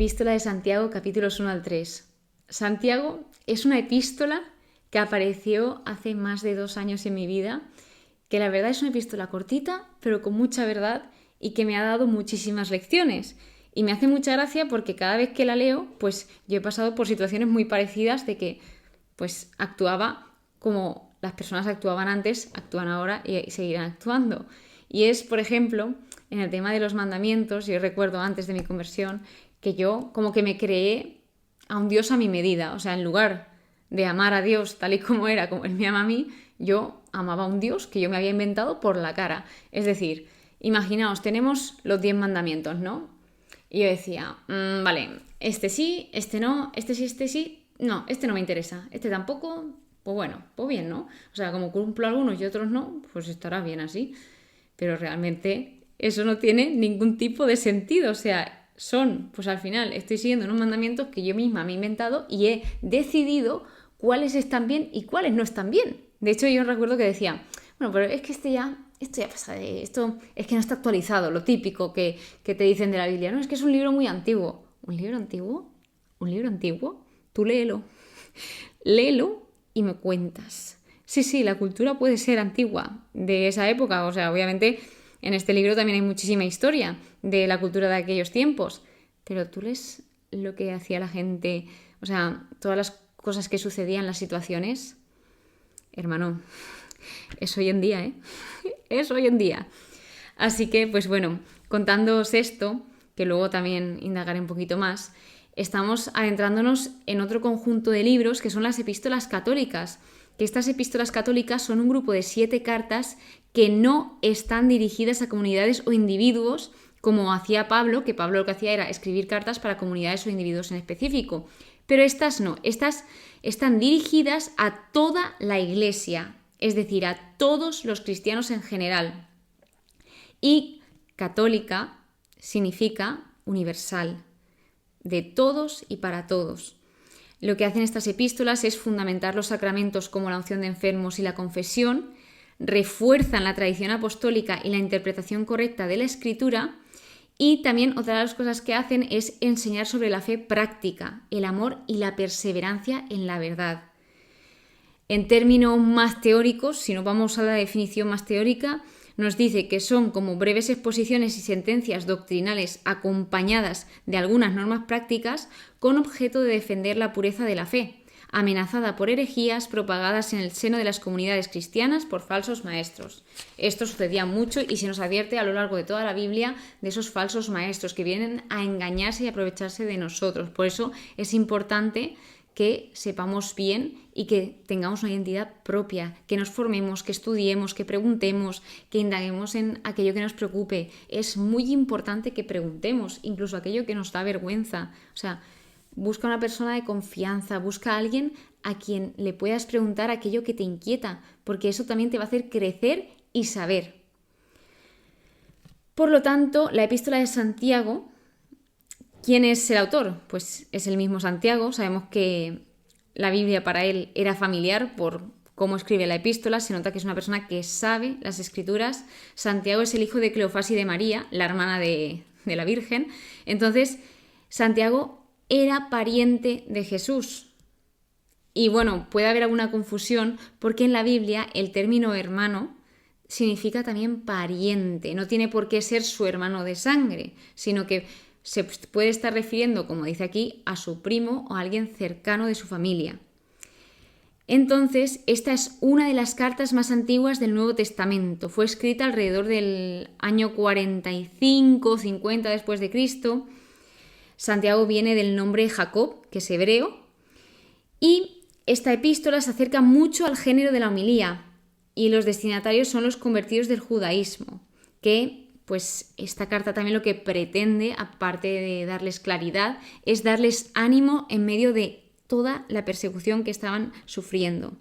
Epístola de Santiago, capítulos 1 al 3. Santiago es una epístola que apareció hace más de 2 años en mi vida, que la verdad es una epístola cortita, pero con mucha verdad y que me ha dado muchísimas lecciones. Y me hace mucha gracia porque cada vez que la leo, pues yo he pasado por situaciones muy parecidas de que pues actuaba como las personas actuaban antes, actúan ahora y seguirán actuando. Y es, por ejemplo, en el tema de los mandamientos, yo recuerdo antes de mi conversión que yo como que me creé a un Dios a mi medida. O sea, en lugar de amar a Dios tal y como era, como Él me ama a mí, yo amaba a un Dios que yo me había inventado por la cara. Es decir, imaginaos, tenemos los 10 mandamientos, ¿no? Y yo decía, vale, este sí, este no, este sí, no, este no me interesa, este tampoco, pues bueno, pues bien, ¿no? O sea, como cumplo algunos y otros no, pues estará bien así. Pero realmente eso no tiene ningún tipo de sentido, o sea, pues al final estoy siguiendo unos mandamientos que yo misma me he inventado y he decidido cuáles están bien y cuáles no están bien. De hecho, yo recuerdo que decía, bueno, pero es que esto ya pasa, esto es que no está actualizado, lo típico que te dicen de la Biblia, no, es que es un libro muy antiguo. ¿Un libro antiguo? ¿Un libro antiguo? Tú léelo. Léelo y me cuentas. Sí, la cultura puede ser antigua de esa época, o sea, obviamente en este libro también hay muchísima historia de la cultura de aquellos tiempos, pero tú lees lo que hacía la gente, o sea, todas las cosas que sucedían, las situaciones, hermano, es hoy en día, ¿eh? Es hoy en día. Así que, pues bueno, contándoos esto, que luego también indagaré un poquito más, estamos adentrándonos en otro conjunto de libros que son las epístolas católicas, que estas epístolas católicas son un grupo de 7 cartas que no están dirigidas a comunidades o individuos como hacía Pablo, que Pablo lo que hacía era escribir cartas para comunidades o individuos en específico. Pero estas no, estas están dirigidas a toda la Iglesia, es decir, a todos los cristianos en general. Y católica significa universal, de todos y para todos. Lo que hacen estas epístolas es fundamentar los sacramentos como la unción de enfermos y la confesión, refuerzan la tradición apostólica y la interpretación correcta de la Escritura, y también otra de las cosas que hacen es enseñar sobre la fe práctica, el amor y la perseverancia en la verdad. En términos más teóricos, si nos vamos a la definición más teórica, nos dice que son como breves exposiciones y sentencias doctrinales acompañadas de algunas normas prácticas con objeto de defender la pureza de la fe, amenazada por herejías propagadas en el seno de las comunidades cristianas por falsos maestros. Esto sucedía mucho y se nos advierte a lo largo de toda la Biblia de esos falsos maestros que vienen a engañarse y aprovecharse de nosotros. Por eso es importante que sepamos bien y que tengamos una identidad propia, que nos formemos, que estudiemos, que preguntemos, que indaguemos en aquello que nos preocupe. Es muy importante que preguntemos, incluso aquello que nos da vergüenza. O sea, busca una persona de confianza, busca a alguien a quien le puedas preguntar aquello que te inquieta, porque eso también te va a hacer crecer y saber. Por lo tanto, la epístola de Santiago, ¿quién es el autor? Pues es el mismo Santiago. Sabemos que la Biblia para él era familiar por cómo escribe la epístola. Se nota que es una persona que sabe las Escrituras. Santiago es el hijo de Cleofás y de María, la hermana de la Virgen. Entonces, Santiago era pariente de Jesús. Y bueno, puede haber alguna confusión porque en la Biblia el término hermano significa también pariente. No tiene por qué ser su hermano de sangre, sino que se puede estar refiriendo, como dice aquí, a su primo o a alguien cercano de su familia. Entonces, esta es una de las cartas más antiguas del Nuevo Testamento. Fue escrita alrededor del año 45 o 50 después de Cristo. Santiago viene del nombre Jacob, que es hebreo, y esta epístola se acerca mucho al género de la homilía, y los destinatarios son los convertidos del judaísmo, que pues esta carta también lo que pretende, aparte de darles claridad, es darles ánimo en medio de toda la persecución que estaban sufriendo.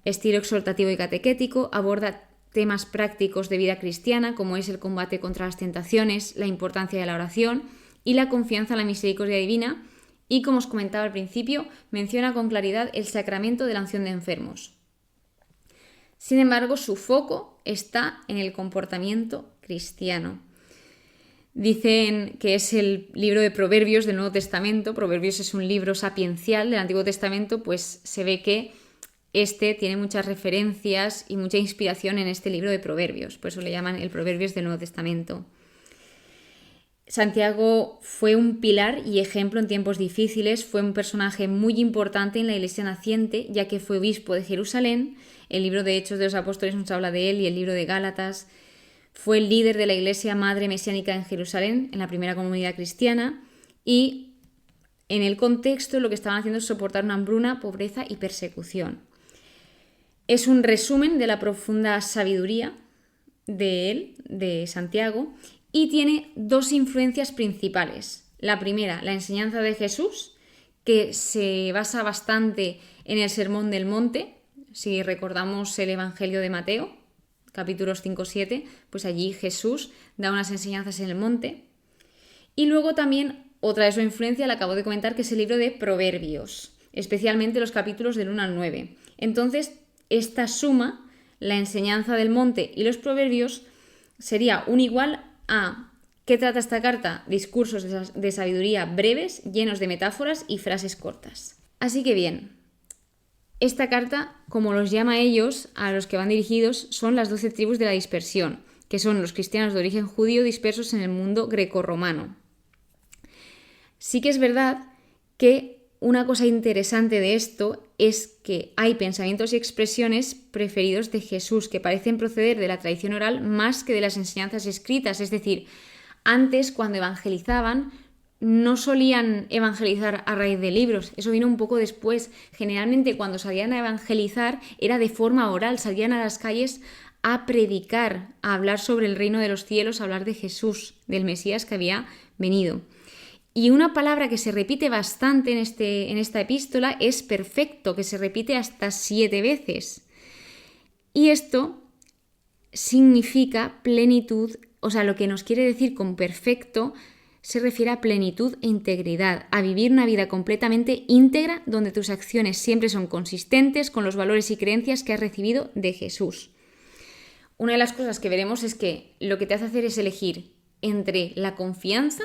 Estilo exhortativo y catequético, aborda temas prácticos de vida cristiana, como es el combate contra las tentaciones, la importancia de la oración y la confianza en la misericordia divina, y como os comentaba al principio, menciona con claridad el sacramento de la unción de enfermos. Sin embargo, su foco está en el comportamiento cristiano. Dicen que es el libro de Proverbios del Nuevo Testamento. Proverbios es un libro sapiencial del Antiguo Testamento, pues se ve que este tiene muchas referencias y mucha inspiración en este libro de Proverbios, por eso le llaman el Proverbios del Nuevo Testamento. Santiago fue un pilar y ejemplo en tiempos difíciles, fue un personaje muy importante en la Iglesia naciente, ya que fue obispo de Jerusalén. El libro de Hechos de los Apóstoles nos habla de él y el libro de Gálatas. Fue el líder de la Iglesia Madre Mesiánica en Jerusalén, en la primera comunidad cristiana, y en el contexto lo que estaban haciendo es soportar una hambruna, pobreza y persecución. Es un resumen de la profunda sabiduría de él, de Santiago, y tiene dos influencias principales. La primera, la enseñanza de Jesús, que se basa bastante en el Sermón del Monte. Si recordamos el Evangelio de Mateo, capítulos 5-7, pues allí Jesús da unas enseñanzas en el monte. Y luego también otra de su influencia, la acabo de comentar, que es el libro de Proverbios, especialmente los capítulos del 1 al 9. Entonces, esta suma, la enseñanza del monte y los proverbios, sería un igual a ¿qué trata esta carta? Discursos de sabiduría breves, llenos de metáforas y frases cortas. Así que bien, esta carta, como los llama ellos, a los que van dirigidos, son las 12 tribus de la dispersión, que son los cristianos de origen judío dispersos en el mundo grecorromano. Sí que es verdad que una cosa interesante de esto es que hay pensamientos y expresiones preferidos de Jesús que parecen proceder de la tradición oral más que de las enseñanzas escritas. Es decir, antes, cuando evangelizaban, no solían evangelizar a raíz de libros, eso vino un poco después. Generalmente cuando salían a evangelizar era de forma oral, salían a las calles a predicar, a hablar sobre el reino de los cielos, a hablar de Jesús, del Mesías que había venido. Y una palabra que se repite bastante en esta epístola es perfecto, que se repite hasta 7 veces. Y esto significa plenitud, o sea, lo que nos quiere decir con perfecto se refiere a plenitud e integridad, a vivir una vida completamente íntegra donde tus acciones siempre son consistentes con los valores y creencias que has recibido de Jesús. Una de las cosas que veremos es que lo que te hace hacer es elegir entre la confianza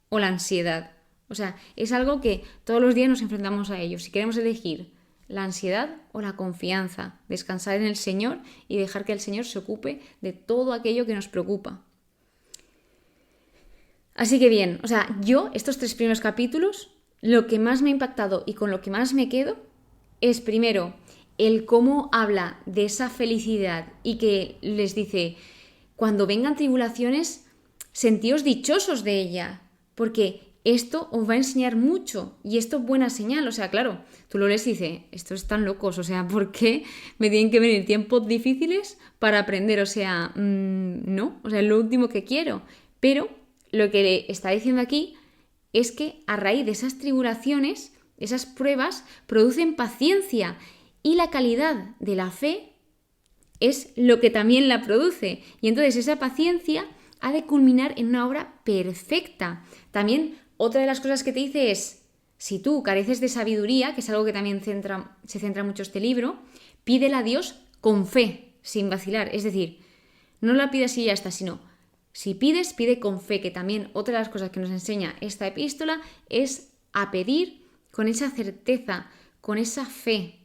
o la ansiedad. O sea, es algo que todos los días nos enfrentamos a ello. Si queremos elegir la ansiedad o la confianza, descansar en el Señor y dejar que el Señor se ocupe de todo aquello que nos preocupa. Así que bien, o sea, yo estos 3 primeros capítulos, lo que más me ha impactado y con lo que más me quedo es primero el cómo habla de esa felicidad y que les dice, cuando vengan tribulaciones, sentíos dichosos de ella, porque esto os va a enseñar mucho y esto es buena señal. O sea, claro, tú lo lees y dices, estos están locos, o sea, ¿por qué me tienen que venir tiempos difíciles para aprender? O sea, no, o sea, es lo último que quiero. Pero lo que le está diciendo aquí es que a raíz de esas tribulaciones, esas pruebas producen paciencia y la calidad de la fe es lo que también la produce. Y entonces esa paciencia ha de culminar en una obra perfecta. También otra de las cosas que te dice es, si tú careces de sabiduría, que es algo que también se centra mucho este libro, pídela a Dios con fe, sin vacilar. Es decir, no la pidas y ya está, sino si pides, pide con fe, que también otra de las cosas que nos enseña esta epístola es a pedir con esa certeza, con esa fe.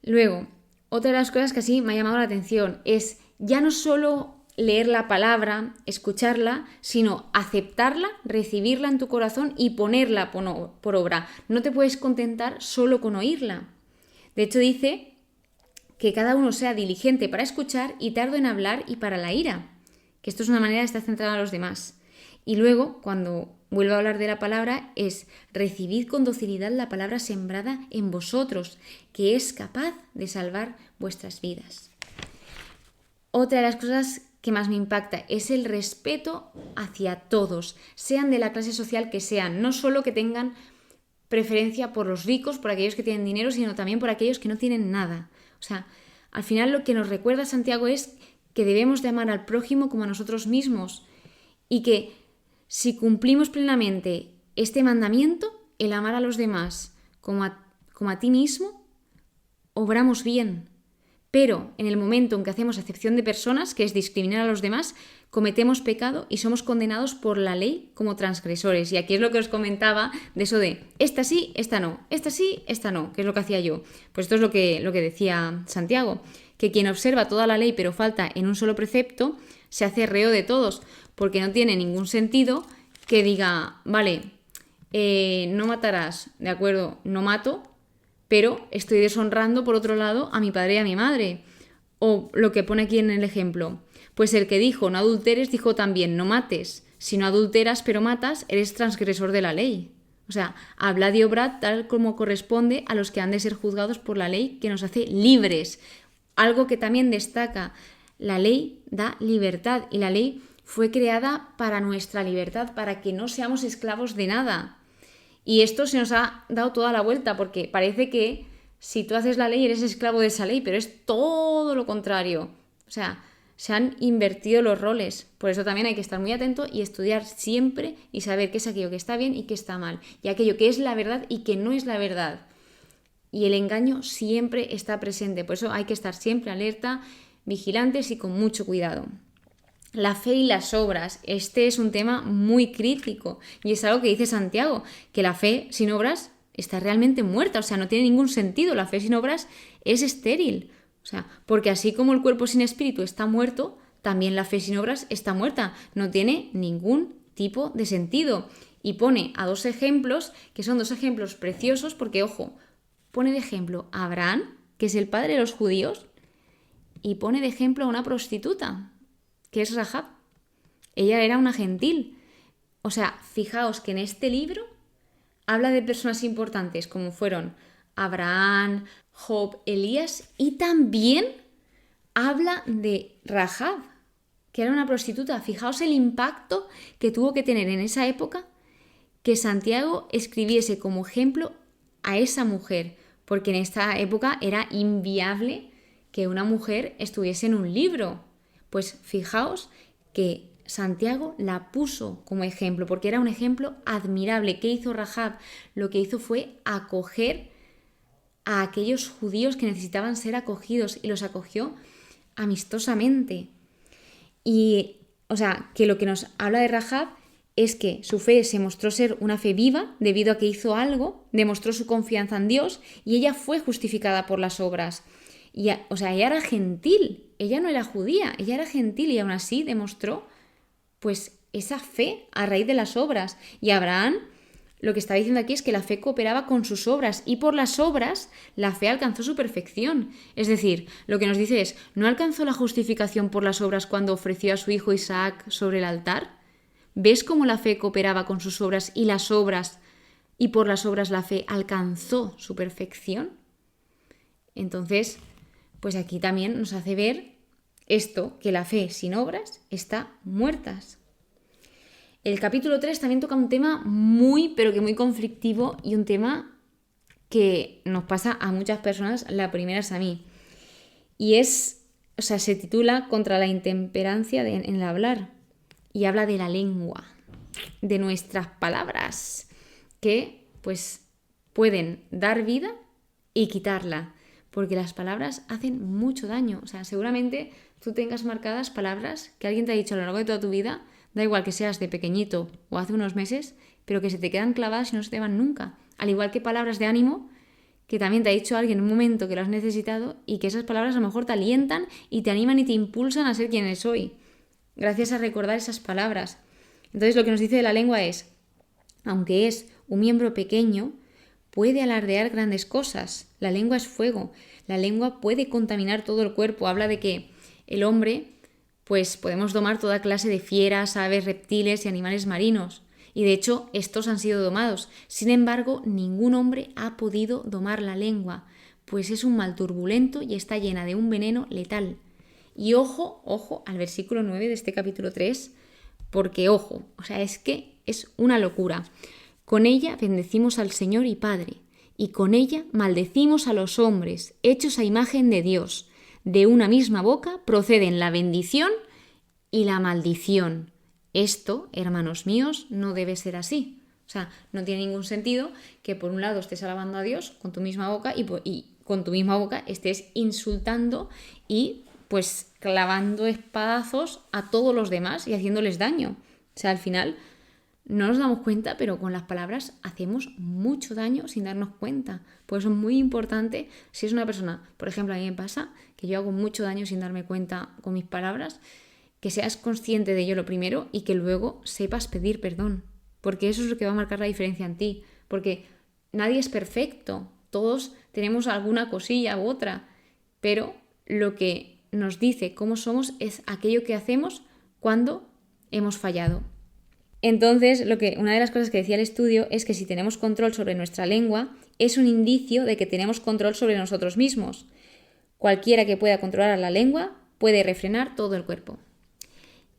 Luego, otra de las cosas que así me ha llamado la atención es ya no solo leer la palabra, escucharla, sino aceptarla, recibirla en tu corazón y ponerla por obra. No te puedes contentar solo con oírla. De hecho, dice que cada uno sea diligente para escuchar y tardo en hablar y para la ira. Que esto es una manera de estar centrado en los demás. Y luego, cuando vuelvo a hablar de la palabra, es recibid con docilidad la palabra sembrada en vosotros, que es capaz de salvar vuestras vidas. Otra de las cosas que más me impacta es el respeto hacia todos, sean de la clase social que sean, no solo que tengan preferencia por los ricos, por aquellos que tienen dinero, sino también por aquellos que no tienen nada. O sea, al final lo que nos recuerda Santiago es que debemos de amar al prójimo como a nosotros mismos y que si cumplimos plenamente este mandamiento, el amar a los demás como a ti mismo, obramos bien. Pero en el momento en que hacemos acepción de personas, que es discriminar a los demás, cometemos pecado y somos condenados por la ley como transgresores. Y aquí es lo que os comentaba de eso de esta sí, esta no, esta sí, esta no, que es lo que hacía yo. Pues esto es lo que decía Santiago, que quien observa toda la ley pero falta en un solo precepto, se hace reo de todos, porque no tiene ningún sentido que diga, vale, no matarás, de acuerdo, no mato, pero estoy deshonrando por otro lado a mi padre y a mi madre. O lo que pone aquí en el ejemplo, pues el que dijo no adulteres dijo también no mates. Si no adulteras pero matas, eres transgresor de la ley. O sea, hablad y obrad tal como corresponde a los que han de ser juzgados por la ley que nos hace libres. Algo que también destaca, la ley da libertad y la ley fue creada para nuestra libertad, para que no seamos esclavos de nada. Y esto se nos ha dado toda la vuelta porque parece que si tú haces la ley eres esclavo de esa ley, pero es todo lo contrario. O sea, se han invertido los roles. Por eso también hay que estar muy atento y estudiar siempre y saber qué es aquello que está bien y qué está mal. Y aquello que es la verdad y que no es la verdad. Y el engaño siempre está presente. Por eso hay que estar siempre alerta, vigilantes y con mucho cuidado. La fe y las obras. Este es un tema muy crítico y es algo que dice Santiago, que la fe sin obras está realmente muerta, o sea, no tiene ningún sentido. La fe sin obras es estéril. O sea, porque así como el cuerpo sin espíritu está muerto, también la fe sin obras está muerta. No tiene ningún tipo de sentido. Y pone a dos ejemplos, que son dos ejemplos preciosos, porque, ojo, pone de ejemplo a Abraham, que es el padre de los judíos, y pone de ejemplo a una prostituta, que es Rahab. Ella era una gentil. O sea, fijaos que en este libro habla de personas importantes como fueron Abraham, Job, Elías, y también habla de Rahab, que era una prostituta. Fijaos el impacto que tuvo que tener en esa época que Santiago escribiese como ejemplo a esa mujer, porque en esta época era inviable que una mujer estuviese en un libro. Pues fijaos que Santiago la puso como ejemplo, porque era un ejemplo admirable. ¿Qué hizo Rahab? Lo que hizo fue acoger a aquellos judíos que necesitaban ser acogidos y los acogió amistosamente. Y, o sea, que lo que nos habla de Rahab es que su fe se mostró ser una fe viva debido a que hizo algo, demostró su confianza en Dios y ella fue justificada por las obras. Y, o sea, ella era gentil, ella no era judía, ella era gentil y aún así demostró pues esa fe a raíz de las obras. Y Abraham lo que está diciendo aquí es que la fe cooperaba con sus obras y por las obras la fe alcanzó su perfección. Es decir, lo que nos dice es, ¿no alcanzó la justificación por las obras cuando ofreció a su hijo Isaac sobre el altar? ¿Ves cómo la fe cooperaba con sus obras y las obras y por las obras la fe alcanzó su perfección? Entonces, pues aquí también nos hace ver esto, que la fe sin obras está muerta. El capítulo 3 también toca un tema muy, pero que muy conflictivo y un tema que nos pasa a muchas personas, la primera es a mí. Y es, o sea, se titula Contra la intemperancia en el hablar y habla de la lengua, de nuestras palabras, que pues pueden dar vida y quitarla, porque las palabras hacen mucho daño. O sea, seguramente tú tengas marcadas palabras que alguien te ha dicho a lo largo de toda tu vida, da igual que seas de pequeñito o hace unos meses, pero que se te quedan clavadas y no se te van nunca. Al igual que palabras de ánimo que también te ha dicho alguien en un momento que lo has necesitado y que esas palabras a lo mejor te alientan y te animan y te impulsan a ser quien eres hoy, gracias a recordar esas palabras. Entonces lo que nos dice de la lengua es, aunque es un miembro pequeño, puede alardear grandes cosas. La lengua es fuego, la lengua puede contaminar todo el cuerpo. Habla de que el hombre, pues podemos domar toda clase de fieras, aves, reptiles y animales marinos. Y de hecho, estos han sido domados. Sin embargo, ningún hombre ha podido domar la lengua, pues es un mal turbulento y está llena de un veneno letal. Y ojo, ojo al versículo 9 de este capítulo 3, porque ojo, o sea, es que es una locura. Con ella bendecimos al Señor y Padre, y con ella maldecimos a los hombres, hechos a imagen de Dios. De una misma boca proceden la bendición y la maldición. Esto, hermanos míos, no debe ser así. O sea, no tiene ningún sentido que por un lado estés alabando a Dios con tu misma boca y con tu misma boca estés insultando y pues clavando espadazos a todos los demás y haciéndoles daño. O sea, al final no nos damos cuenta, pero con las palabras hacemos mucho daño sin darnos cuenta. Por eso es muy importante, si es una persona, por ejemplo, a mí me pasa que yo hago mucho daño sin darme cuenta con mis palabras, que seas consciente de ello lo primero y que luego sepas pedir perdón. Porque eso es lo que va a marcar la diferencia en ti. Porque nadie es perfecto, todos tenemos alguna cosilla u otra, pero lo que nos dice cómo somos es aquello que hacemos cuando hemos fallado. Entonces, una de las cosas que decía el estudio es que si tenemos control sobre nuestra lengua, es un indicio de que tenemos control sobre nosotros mismos. Cualquiera que pueda controlar la lengua puede refrenar todo el cuerpo.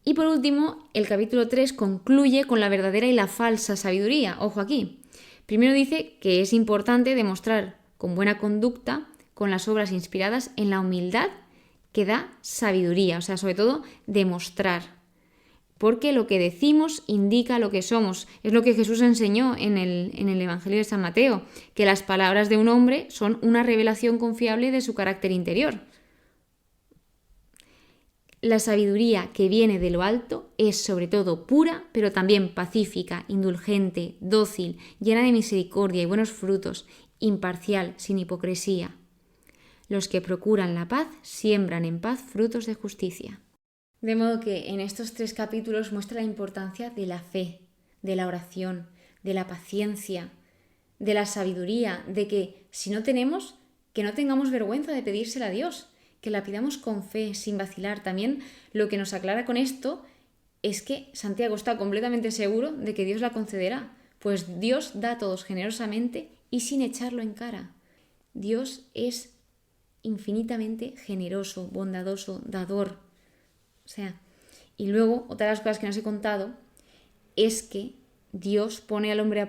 Y por último, el capítulo 3 concluye con la verdadera y la falsa sabiduría. Ojo aquí. Primero dice que es importante demostrar con buena conducta, con las obras inspiradas en la humildad que da sabiduría. O sea, sobre todo, demostrar. Porque lo que decimos indica lo que somos. Es lo que Jesús enseñó en el Evangelio de San Mateo, que las palabras de un hombre son una revelación confiable de su carácter interior. La sabiduría que viene de lo alto es sobre todo pura, pero también pacífica, indulgente, dócil, llena de misericordia y buenos frutos, imparcial, sin hipocresía. Los que procuran la paz siembran en paz frutos de justicia. De modo que en estos 3 capítulos muestra la importancia de la fe, de la oración, de la paciencia, de la sabiduría, de que si no tenemos, que no tengamos vergüenza de pedírsela a Dios, que la pidamos con fe, sin vacilar. También lo que nos aclara con esto es que Santiago está completamente seguro de que Dios la concederá, pues Dios da a todos generosamente y sin echarlo en cara. Dios es infinitamente generoso, bondadoso, dador. O sea, y luego, otra de las cosas que no os he contado es que Dios pone al hombre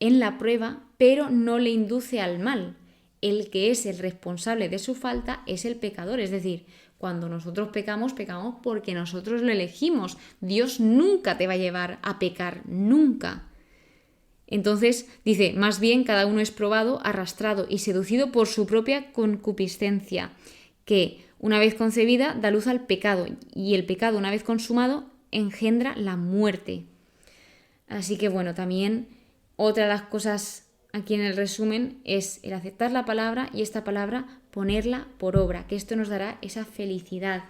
en la prueba, pero no le induce al mal. El que es el responsable de su falta es el pecador. Es decir, cuando nosotros pecamos, pecamos porque nosotros lo elegimos. Dios nunca te va a llevar a pecar, nunca. Entonces, dice, más bien cada uno es probado, arrastrado y seducido por su propia concupiscencia, que una vez concebida da luz al pecado, y el pecado una vez consumado engendra la muerte. Así que bueno, también otra de las cosas aquí en el resumen es el aceptar la palabra y esta palabra ponerla por obra, que esto nos dará esa felicidad,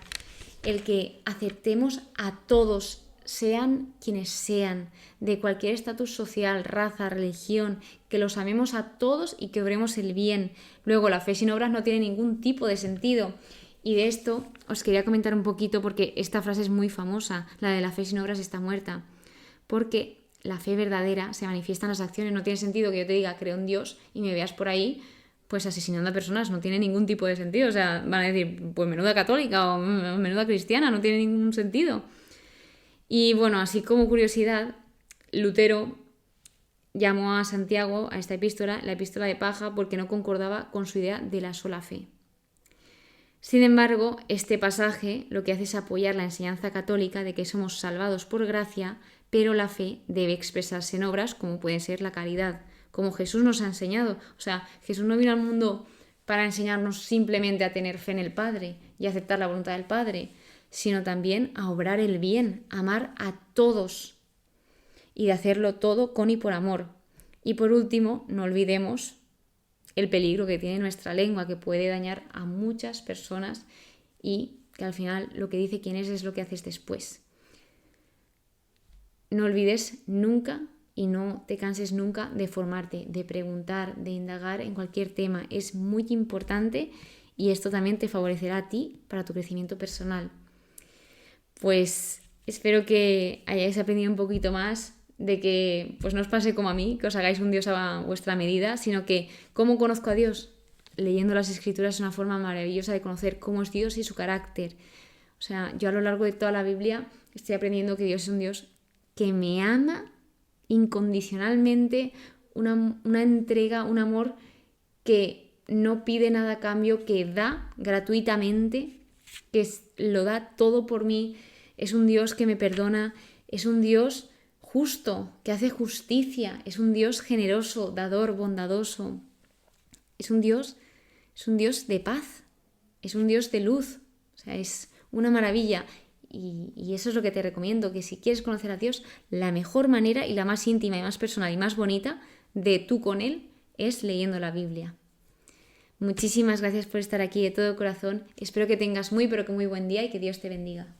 el que aceptemos a todos, sean quienes sean, de cualquier estatus social, raza, religión, que los amemos a todos y que obremos el bien. Luego, la fe sin obras no tiene ningún tipo de sentido. Y de esto os quería comentar un poquito porque esta frase es muy famosa, la de la fe sin obras está muerta. Porque la fe verdadera se manifiesta en las acciones. No tiene sentido que yo te diga creo en Dios y me veas por ahí pues asesinando a personas. No tiene ningún tipo de sentido. O sea, van a decir, pues menuda católica o menuda cristiana, no tiene ningún sentido. Y bueno, así como curiosidad, Lutero llamó a Santiago, a esta epístola, la epístola de paja, porque no concordaba con su idea de la sola fe. Sin embargo, este pasaje lo que hace es apoyar la enseñanza católica de que somos salvados por gracia, pero la fe debe expresarse en obras como puede ser la caridad, como Jesús nos ha enseñado. O sea, Jesús no vino al mundo para enseñarnos simplemente a tener fe en el Padre y aceptar la voluntad del Padre, sino también a obrar el bien, a amar a todos y de hacerlo todo con y por amor. Y por último, no olvidemos el peligro que tiene nuestra lengua, que puede dañar a muchas personas y que al final lo que dice quién es lo que haces después. No olvides nunca y no te canses nunca de formarte, de preguntar, de indagar en cualquier tema. Es muy importante y esto también te favorecerá a ti para tu crecimiento personal. Pues espero que hayáis aprendido un poquito más, de que pues no os pase como a mí, que os hagáis un Dios a vuestra medida, sino que ¿cómo conozco a Dios? Leyendo las Escrituras es una forma maravillosa de conocer cómo es Dios y su carácter. O sea, yo a lo largo de toda la Biblia estoy aprendiendo que Dios es un Dios que me ama incondicionalmente, una entrega, un amor que no pide nada a cambio, que da gratuitamente, que lo da todo por mí. Es un Dios que me perdona, es un Dios justo, que hace justicia, es un Dios generoso, dador, bondadoso. Es un Dios de paz, es un Dios de luz. O sea, es una maravilla. Y eso es lo que te recomiendo, que si quieres conocer a Dios, la mejor manera y la más íntima y más personal y más bonita de tú con Él es leyendo la Biblia. Muchísimas gracias por estar aquí de todo corazón. Espero que tengas muy pero que muy buen día y que Dios te bendiga.